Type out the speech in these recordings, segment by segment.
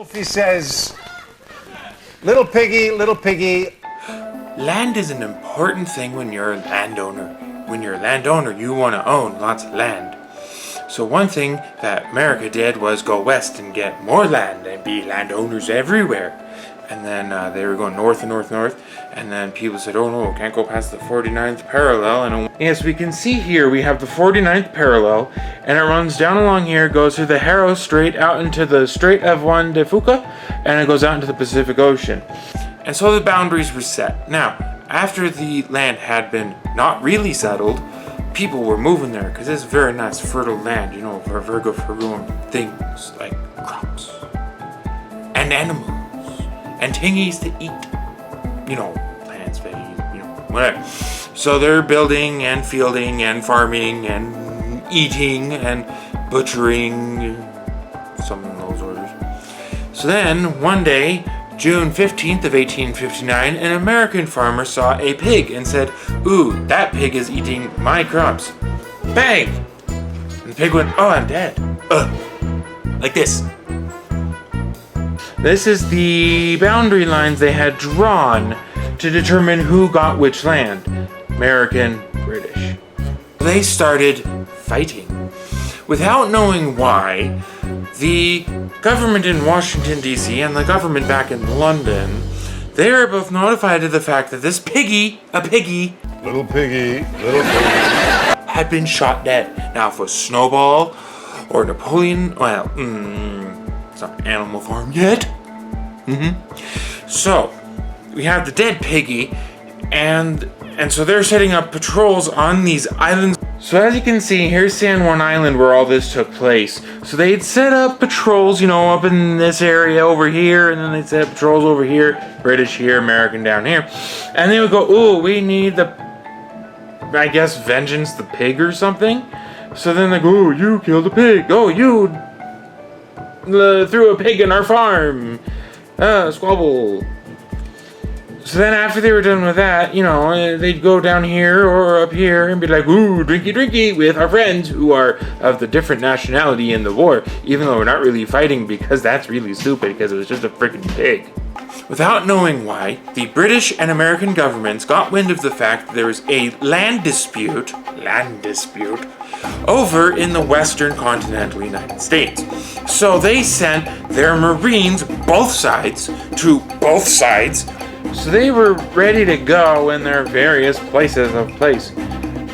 Wolfie says, little piggy. Land is an important thing when you're a landowner. When you're a landowner, you want to own lots of land. So one thing that America did was go west and get more land and be landowners everywhere. And then they were going north and north and north. And then people said, oh no, can't go past the 49th parallel. And yes, we can see here we have the 49th parallel. And it runs down along here, goes through the Haro Strait out into the Strait of Juan de Fuca. And it goes out into the Pacific Ocean. And so the boundaries were set. Now, after the land had been not really settled, people were moving there because it's very nice, fertile land, you know, for growing things like crops and animals and thingies to eat, you know, plants, veggies, you know, whatever. So they're building and fielding and farming and eating and butchering, some of those orders. So then one day, June 15th of 1859, an American farmer saw a pig and said, ooh, that pig is eating my crops. Bang! And the pig went, oh, I'm dead. Like this. This is the boundary lines they had drawn to determine who got which land. American, British. They started fighting. Without knowing why, the government in Washington, D.C. and the government back in London, they are both notified of the fact that this Little piggy, had been shot dead. Now, if it was Snowball or Napoleon, well, it's not Animal Farm yet. So, we have the dead piggy, and so they're setting up patrols on these islands. So as you can see, here's San Juan Island where all this took place. So they'd set up patrols, you know, up in this area over here, and then they'd set up patrols over here, British here, American down here. And they would go, ooh, we need the, I guess, Vengeance the Pig or something. So then they go, oh, you killed a pig. Oh, you threw a pig in our farm. Squabble. So then after they were done with that, you know, they'd go down here or up here and be like, ooh, drinky with our friends who are of the different nationality in the war, even though we're not really fighting because that's really stupid because it was just a freaking pig. Without knowing why, the British and American governments got wind of the fact that there was a land dispute over in the western continental United States. So they sent their Marines, both sides. So they were ready to go in their various places of place.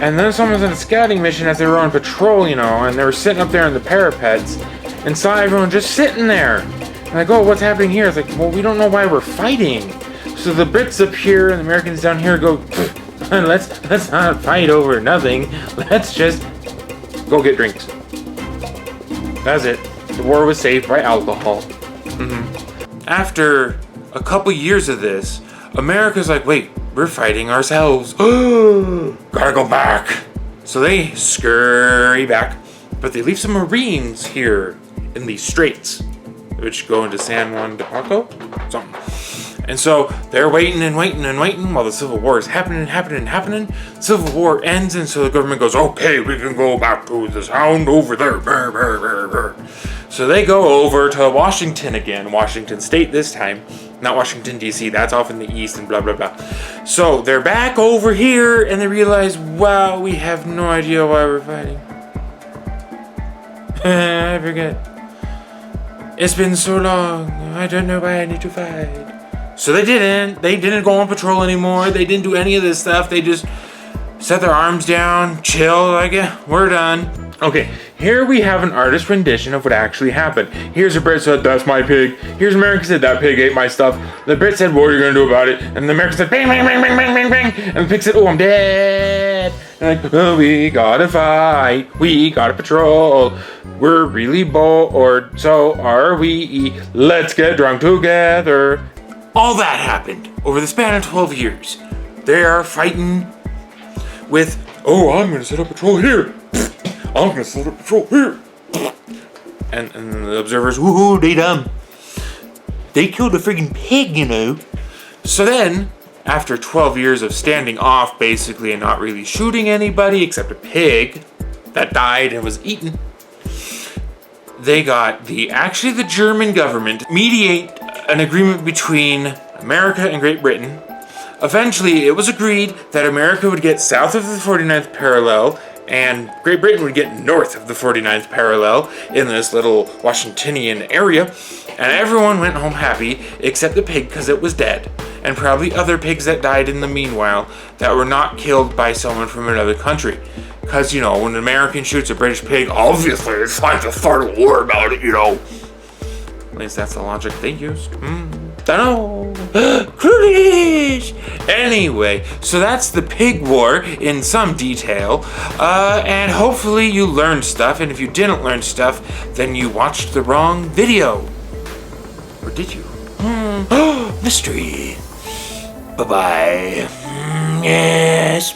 And then someone was on a scouting mission as they were on patrol, you know, and they were sitting up there in the parapets and saw everyone just sitting there. And like, oh, what's happening here? It's like, well, we don't know why we're fighting. So the Brits up here and the Americans down here go, let's not fight over nothing. Let's just go get drinks. That's it. The war was saved by alcohol. After a couple years of this, America's like, wait, we're fighting ourselves. Gotta go back. So they scurry back, but they leave some Marines here in these straits, which go into San Juan de Paco, something. And so they're waiting while the Civil War is happening. Civil War ends, and so the government goes, okay, we can go back to the sound over there. Brr, brr, brr, brr. So they go over to Washington again, Washington State this time, not Washington, D.C., that's off in the east and blah, blah, blah. So they're back over here, and they realize, wow, we have no idea why we're fighting. I forget. It's been so long, I don't know why I need to fight. So they didn't go on patrol anymore, they didn't do any of this stuff, they just set their arms down, chill, like, yeah, we're done. Okay, here we have an artist rendition of what actually happened. Here's a Brit said, that's my pig. Here's American said, that pig ate my stuff. The Brit said, what are you gonna do about it? And the American said, bang, bang, bang, bang, bang, bang, bang. And the pig said, oh, I'm dead. And like, oh, we gotta fight, we gotta patrol. We're really bored, so are we. Let's get drunk together. All that happened over the span of 12 years. They are fighting with, oh, I'm gonna set up patrol here. I'm gonna set up patrol here. And the observers, woohoo, they dumb. They killed a friggin' pig, you know. So then, after 12 years of standing off, basically, and not really shooting anybody except a pig that died and was eaten, they got the German government mediate an agreement between America and Great Britain. Eventually, it was agreed that America would get south of the 49th parallel and Great Britain would get north of the 49th parallel in this little Washingtonian area, and everyone went home happy except the pig because it was dead, and probably other pigs that died in the meanwhile that were not killed by someone from another country. Because, when an American shoots a British pig, obviously it's time to start a war about it, At least that's the logic they used. Dunno. Clueless. Anyway, so that's the pig war in some detail. And hopefully you learned stuff. And if you didn't learn stuff, then you watched the wrong video. Or did you? Mystery. Bye-bye. Yes.